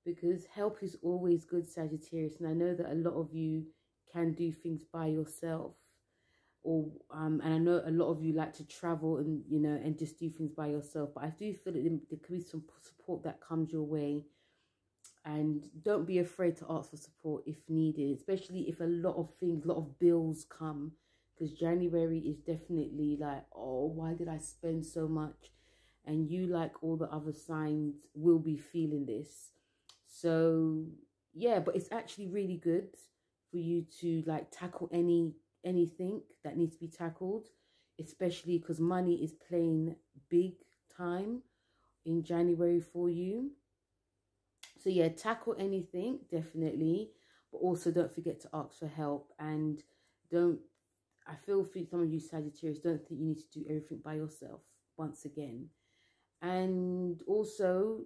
because help is always good, Sagittarius. And I know that a lot of you can do things by yourself, or and I know a lot of you like to travel and and just do things by yourself. But I do feel that there could be some support that comes your way And don't be afraid to ask for support if needed, especially if a lot of bills come, because January is definitely like, oh, why did I spend so much? And you, like all the other signs, will be feeling this. So yeah, but it's actually really good for you to like tackle anything that needs to be tackled, especially because money is playing big time in January for you. So yeah, tackle anything, definitely. But also don't forget to ask for help. And I feel for some of you Sagittarius, don't think you need to do everything by yourself once again. And also,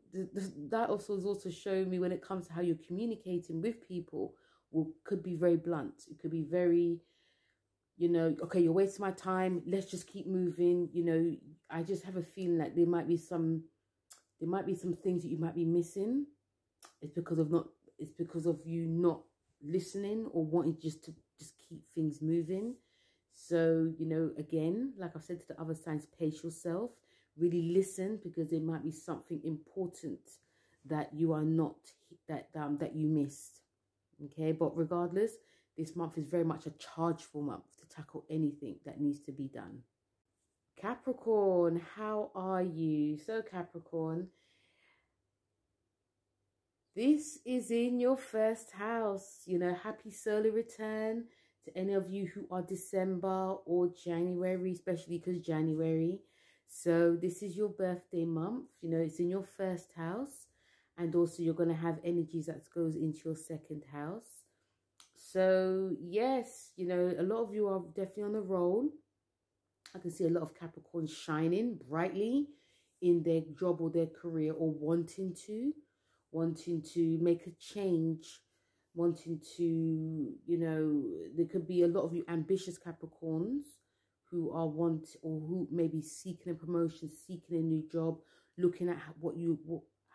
that also is also showing me when it comes to how you're communicating with people, could be very blunt. It could be very, okay, you're wasting my time. Let's just keep moving. I just have a feeling like there might be some things that you might be missing. It's because of you not listening or wanting just to keep things moving. So, again, like I've said to the other signs, pace yourself, really listen, because there might be something important that you are not, that you missed. Okay, but regardless, this month is very much a chargeful month to tackle anything that needs to be done. Capricorn, how are you? So Capricorn, this is in your first house. Happy solar return to any of you who are December or January, especially because January. So this is your birthday month. It's in your first house. And also you're going to have energies that goes into your second house. So yes, a lot of you are definitely on a roll. I can see a lot of Capricorns shining brightly in their job or their career, or wanting to make a change, wanting to, there could be a lot of you ambitious Capricorns who are who may be seeking a promotion, seeking a new job, looking at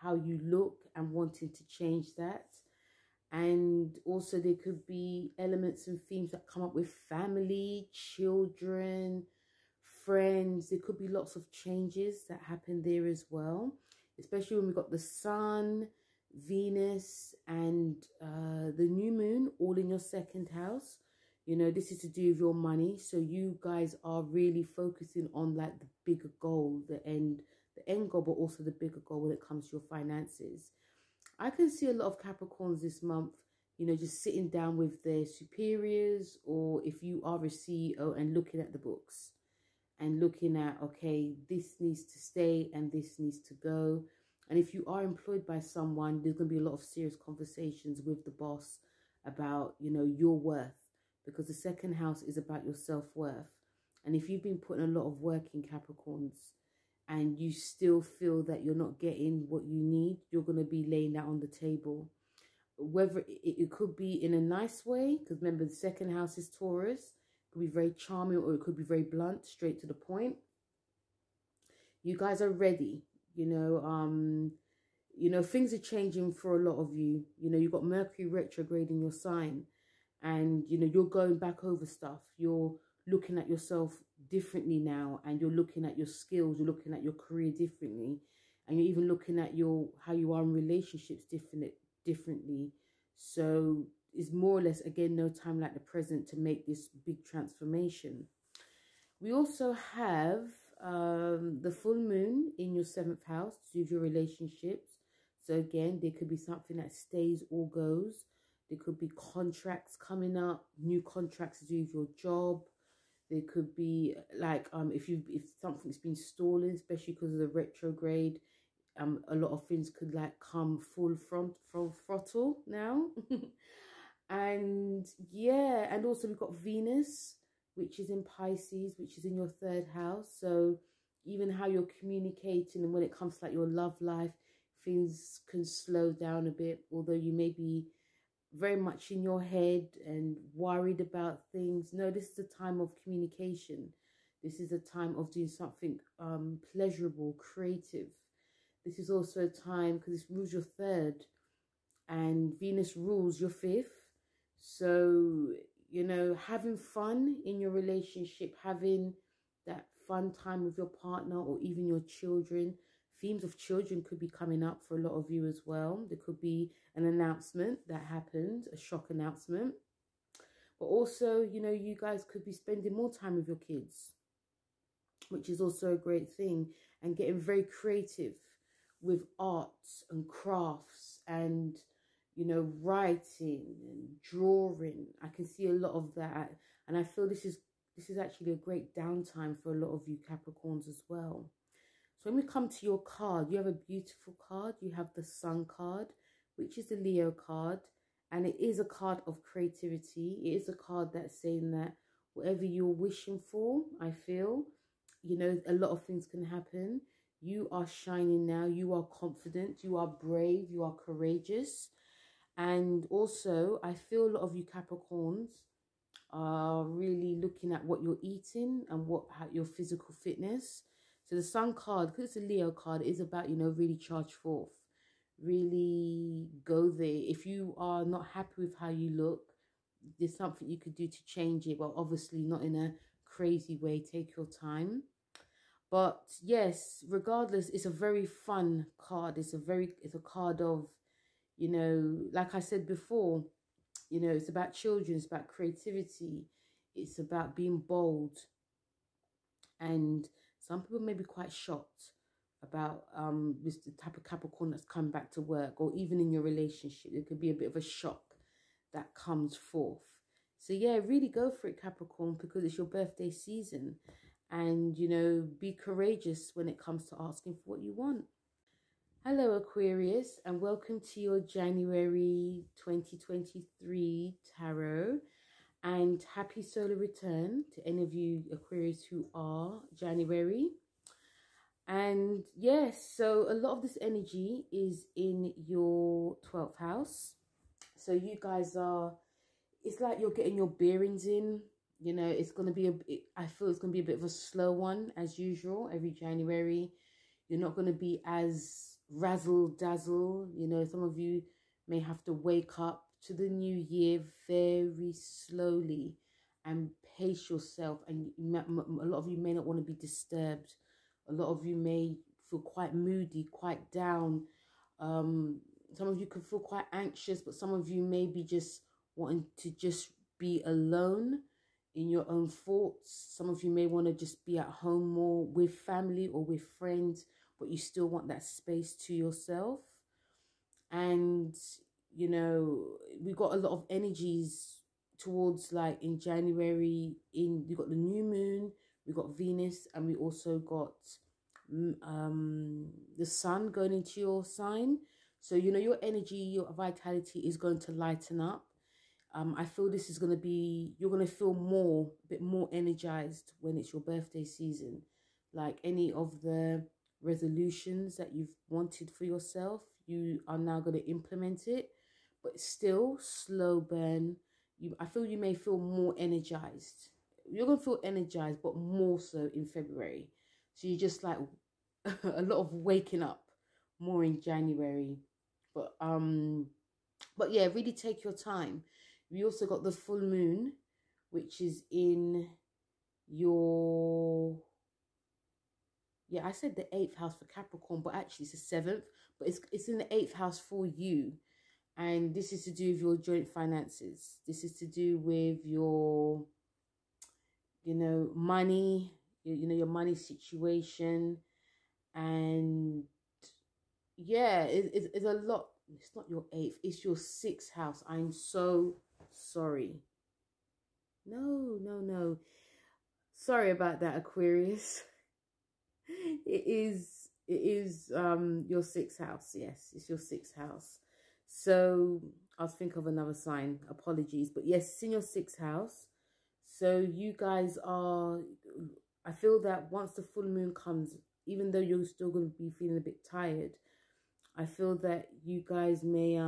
how you look and wanting to change that. And also there could be elements and themes that come up with family, children, friends. There could be lots of changes that happen there as well, especially when we've got the sun, Venus, and the new moon all in your second house. This is to do with your money. So you guys are really focusing on like the bigger goal, the end goal, but also the bigger goal when it comes to your finances. I can see a lot of Capricorns this month, just sitting down with their superiors, or if you are a CEO, and looking at the books and looking at, okay, this needs to stay and this needs to go. And if you are employed by someone, there's going to be a lot of serious conversations with the boss about, your worth, because the second house is about your self-worth. And if you've been putting a lot of work in, Capricorns, and you still feel that you're not getting what you need, you're going to be laying that on the table. Whether it could be in a nice way, because remember the second house is Taurus, it could be very charming, or it could be very blunt, straight to the point. You guys are ready. Things are changing for a lot of you. You've got Mercury retrograde in your sign, and you're going back over stuff. You're looking at yourself differently now, and you're looking at your skills, you're looking at your career differently, and you're even looking at how you are in relationships differently. So it's more or less, again, no time like the present to make this big transformation. We also have the full moon in your 7th house to do with your relationships. So again, there could be something that stays or goes. There could be contracts coming up, new contracts to do with your job. There could be like if something's been stolen, especially because of the retrograde, a lot of things could like come full throttle now. And yeah, and also we've got Venus, which is in Pisces, which is in your 3rd house. So even how you're communicating, and when it comes to like your love life, things can slow down a bit, although you may be very much in your head and worried about things. No, this is a time of communication. This is a time of doing something pleasurable, creative. This is also a time, because this rules your 3rd and Venus rules your 5th. So, having fun in your relationship, having that fun time with your partner or even your children, Themes of children could be coming up for a lot of you as well. There could be an announcement that happened, a shock announcement. But also, you know, you guys could be spending more time with your kids, which is also a great thing, and getting very creative with arts and crafts and, you know, writing and drawing. I can see a lot of that, and I feel this is actually a great downtime for a lot of you Capricorns as well. So when we come to your card, you have a beautiful card. You have the Sun card, which is the Leo card, and it is a card of creativity. It is a card that's saying that whatever you're wishing for, I feel, you know, a lot of things can happen. You are shining now. You are confident. You are brave. You are courageous. And also, I feel a lot of you Capricorns are really looking at what you're eating and your physical fitness. So the Sun card, because it's a Leo card, is about, you know, really charge forth. Really go there. If you are not happy with how you look, there's something you could do to change it. Well, obviously not in a crazy way. Take your time. But yes, regardless, it's a very fun card. It's a card of, you know, like I said before, you know, it's about children, it's about creativity, it's about being bold. And some people may be quite shocked about this type of Capricorn that's come back to work, or even in your relationship, there could be a bit of a shock that comes forth. So yeah, really go for it, Capricorn, because it's your birthday season. And, you know, be courageous when it comes to asking for what you want. Hello, Aquarius, and welcome to your January 2023 tarot. And happy solar return to any of you Aquarius who are January. And yes, so a lot of this energy is in your 12th house. So you guys are, it's like you're getting your bearings in. You know, it's going to be I feel it's going to be a bit of a slow one as usual every January. You're not going to be as razzle dazzle. You know, some of you may have to wake up to the new year very slowly and pace yourself. And a lot of you may not want to be disturbed. A lot of you may feel quite moody, quite down. Some of you could feel quite anxious, but some of you may be just wanting to just be alone in your own thoughts. Some of you may want to just be at home more with family or with friends, but you still want that space to yourself. And, you know, we got a lot of energies towards, like, in January, we got the new moon, we got Venus, and we also got the sun going into your sign. So, you know, your energy, your vitality is going to lighten up. I feel this is going to be, you're going to feel a bit more energized when it's your birthday season. Like any of the resolutions that you've wanted for yourself, you are now going to implement it, but still slow burn. I feel you may feel more energized. You're going to feel energized, but more so in February. So you just like a lot of waking up more in January. But yeah, really take your time. We also got the full moon, which is in your, yeah, I said the 8th house for Capricorn, but actually it's the 7th, but it's in the 8th house for you. And this is to do with your joint finances. This is to do with your, you know, money, you know, your money situation. And yeah, it's a lot. It's not your 8th, it's your 6th house. I'm so sorry. No. Sorry about that, Aquarius. It is your 6th house. Yes, it's your 6th house. So I'll think of another sign. Apologies. But yes, it's in your 6th house. So you guys are, I feel that once the full moon comes, even though you're still going to be feeling a bit tired, I feel that you guys may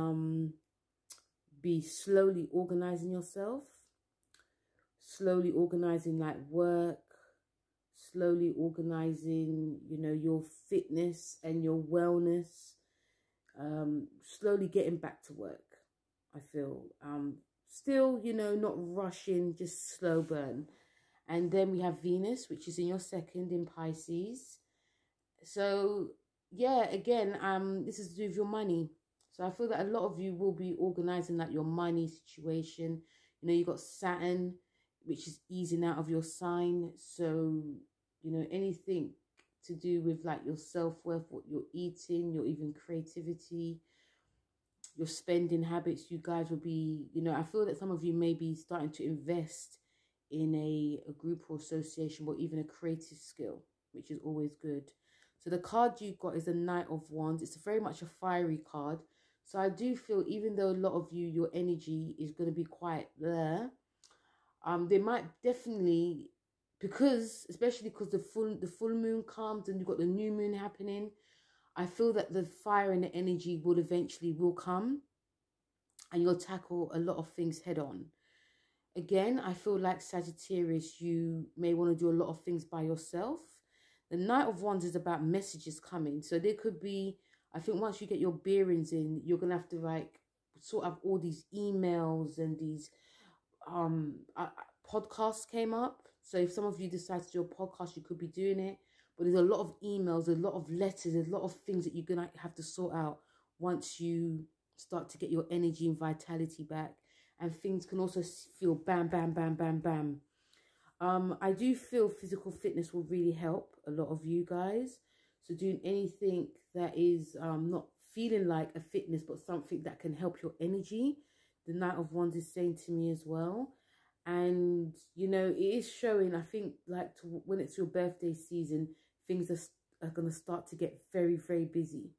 be slowly organizing yourself, slowly organizing like work, slowly organizing, you know, your fitness and your wellness, slowly getting back to work, I feel. Still, you know, not rushing, just slow burn. And then we have Venus, which is in your 2nd in Pisces. So yeah, again, this is to do with your money. So I feel that a lot of you will be organizing like your money situation. You know, you got Saturn, which is easing out of your sign. So, you know, anything to do with like your self-worth, what you're eating, your even creativity, your spending habits, you guys will be, you know, I feel that some of you may be starting to invest in a group or association or even a creative skill, which is always good. So the card you got is the Knight of Wands. It's very much a fiery card. So I do feel, even though a lot of you, your energy is going to be quite there, they might definitely, because especially because the full moon comes and you've got the new moon happening, I feel that the fire and the energy will eventually will come and you'll tackle a lot of things head on. Again, I feel like Sagittarius, you may want to do a lot of things by yourself. The Knight of Wands is about messages coming. So there could be, I think once you get your bearings in, you're going to have to like sort of all these emails and these podcasts came up. So if some of you decide to do a podcast, you could be doing it. But there's a lot of emails, a lot of letters, a lot of things that you're going to have to sort out once you start to get your energy and vitality back. And things can also feel bam, bam, bam, bam, bam. I do feel physical fitness will really help a lot of you guys. So doing anything that is not feeling like a fitness, but something that can help your energy. The Knight of Wands is saying to me as well. And, you know, it is showing, I think, like when it's your birthday season, things are going to start to get very, very busy.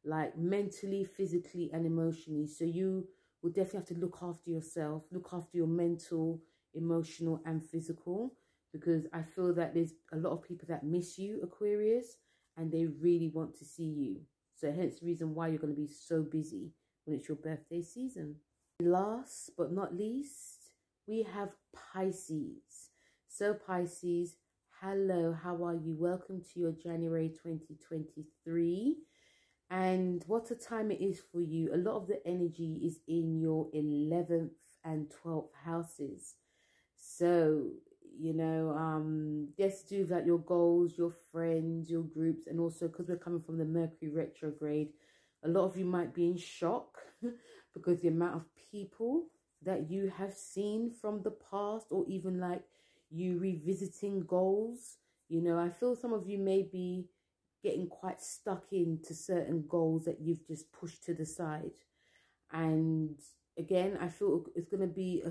Like mentally, physically, and emotionally. So you will definitely have to look after yourself, look after your mental, emotional, and physical. Because I feel that there's a lot of people that miss you, Aquarius, and they really want to see you. So hence the reason why you're going to be so busy when it's your birthday season. Last but not least, we have Pisces. So Pisces, hello, how are you? Welcome to your January 2023. And what a time it is for you. A lot of the energy is in your 11th and 12th houses. So, you know, yes, do that your goals, your friends, your groups, and also because we're coming from the Mercury retrograde, a lot of you might be in shock because the amount of people that you have seen from the past, or even like you revisiting goals. You know, I feel some of you may be getting quite stuck into certain goals that you've just pushed to the side. And again, I feel it's going to be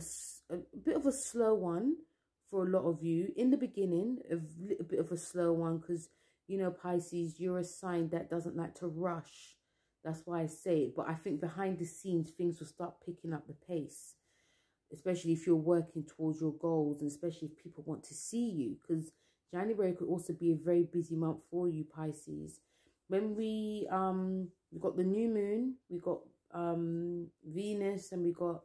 a bit of a slow one for a lot of you in the beginning, a little bit of a slow one, because, you know, Pisces, you're a sign that doesn't like to rush. That's why I say it. But I think behind the scenes, things will start picking up the pace, especially if you're working towards your goals, and especially if people want to see you, because January could also be a very busy month for you, Pisces. When we got the new moon, we got Venus, and we got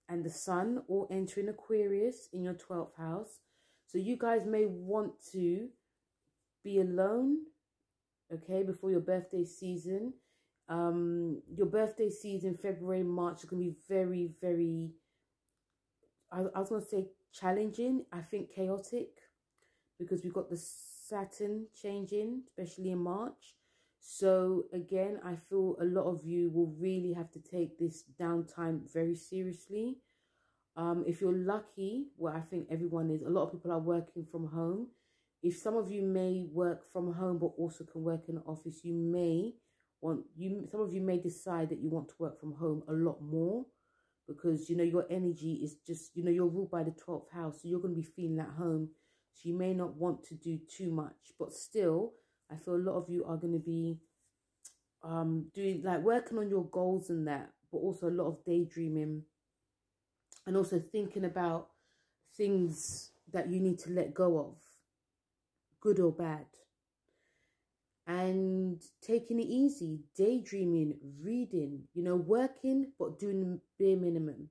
and the sun all entering Aquarius in your 12th house. So you guys may want to be alone, okay, before your birthday season. Your birthday season, February, March, is going to be very, very, I was going to say challenging. I think chaotic, because we've got the Saturn changing, especially in March. So again, I feel a lot of you will really have to take this downtime very seriously. If you're lucky, well, I think everyone is, a lot of people are working from home. If some of you may work from home but also can work in the office, you may some of you may decide that you want to work from home a lot more, because, you know, your energy is just, you know, you're ruled by the 12th house, so you're going to be feeling at home. So you may not want to do too much, but still, I feel a lot of you are going to be doing, like, working on your goals and that, but also a lot of daydreaming, and also thinking about things that you need to let go of, good or bad. And taking it easy, daydreaming, reading, you know, working, but doing bare minimum.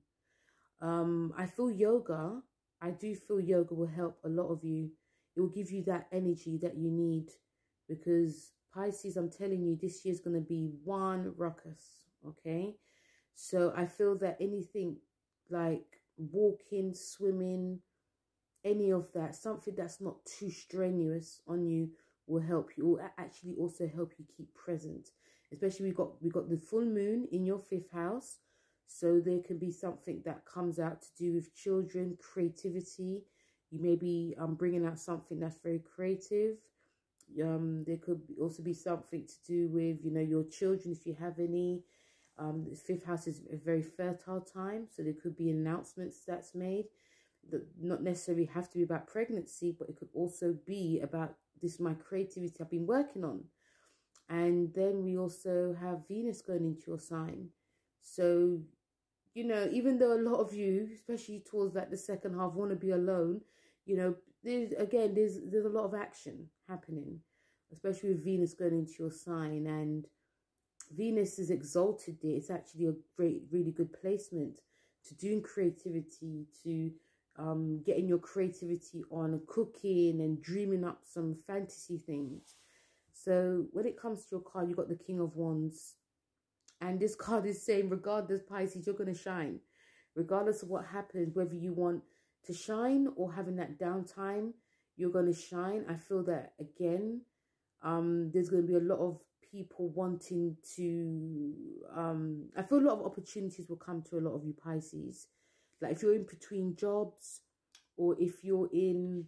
I feel yoga, I do feel yoga will help a lot of you. It will give you that energy that you need, because Pisces, I'm telling you, this year's going to be one ruckus, okay? So I feel that anything like walking, swimming, any of that, something that's not too strenuous on you, will help you, or actually also help you keep present. Especially we got the full moon in your 5th house, so there can be something that comes out to do with children, creativity. You may be bringing out something that's very creative. There could also be something to do with, you know, your children, if you have any. The 5th house is a very fertile time, so there could be announcements that's made that not necessarily have to be about pregnancy, but it could also be about, this is my creativity I've been working on. And then we also have Venus going into your sign. So, you know, even though a lot of you, especially towards like the second half, want to be alone, you know, there's a lot of action happening, especially with Venus going into your sign. And Venus is exalted there. It's actually a really good placement to doing creativity, to getting your creativity on, cooking and dreaming up some fantasy things. So when it comes to your card, you got the King of Wands. And this card is saying, regardless, Pisces, you're going to shine. Regardless of what happens, whether you want to shine or having that downtime, you're going to shine. I feel that, again, there's going to be a lot of people wanting to... I feel a lot of opportunities will come to a lot of you Pisces. Like if you're in between jobs, or if you're in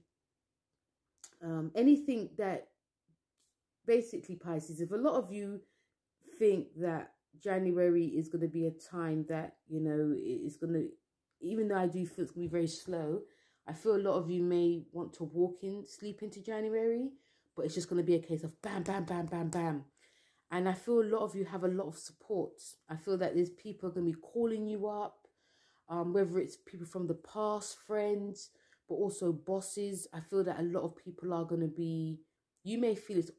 anything that... Basically, Pisces, if a lot of you think that January is going to be a time that, you know, it's going to, even though I do feel it's going to be very slow, I feel a lot of you may want to sleep into January, but it's just going to be a case of bam, bam, bam, bam, bam. And I feel a lot of you have a lot of support. I feel that there's people going to be calling you up, whether it's people from the past, friends, but also bosses. I feel that a lot of people are going to be, you may feel it's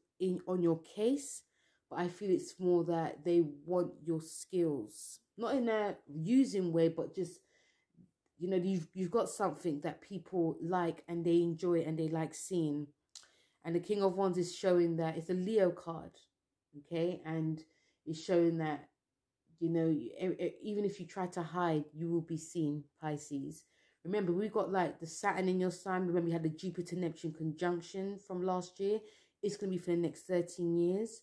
on your case, but I feel it's more that they want your skills, not in a using way, but just, you know, you've got something that people like and they enjoy and they like seeing. And the King of Wands is showing that it's a Leo card, okay, and it's showing that, you know, even if you try to hide, you will be seen, Pisces. Remember, we got like the Saturn in your sign. Remember, we had the Jupiter-Neptune conjunction from last year. It's going to be for the next 13 years.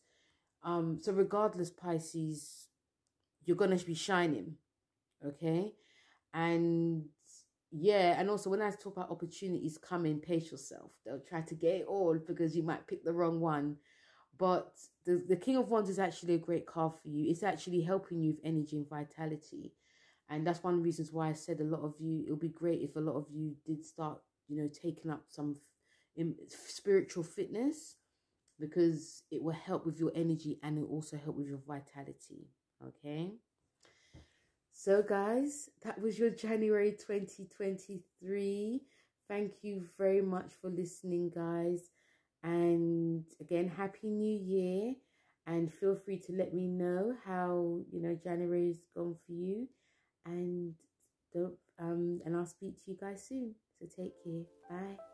So regardless, Pisces, you're going to be shining, okay? And yeah, and also when I talk about opportunities coming, pace yourself. They'll try to get it all because you might pick the wrong one. But the King of Wands is actually a great card for you. It's actually helping you with energy and vitality. And that's one of the reasons why I said a lot of you, it would be great if a lot of you did start, you know, taking up some spiritual fitness, because it will help with your energy and it will also help with your vitality, okay? So guys, that was your January 2023. Thank you very much for listening, guys. And again, Happy New Year. And feel free to let me know how, you know, January has gone for you. And I'll speak to you guys soon. So take care. Bye.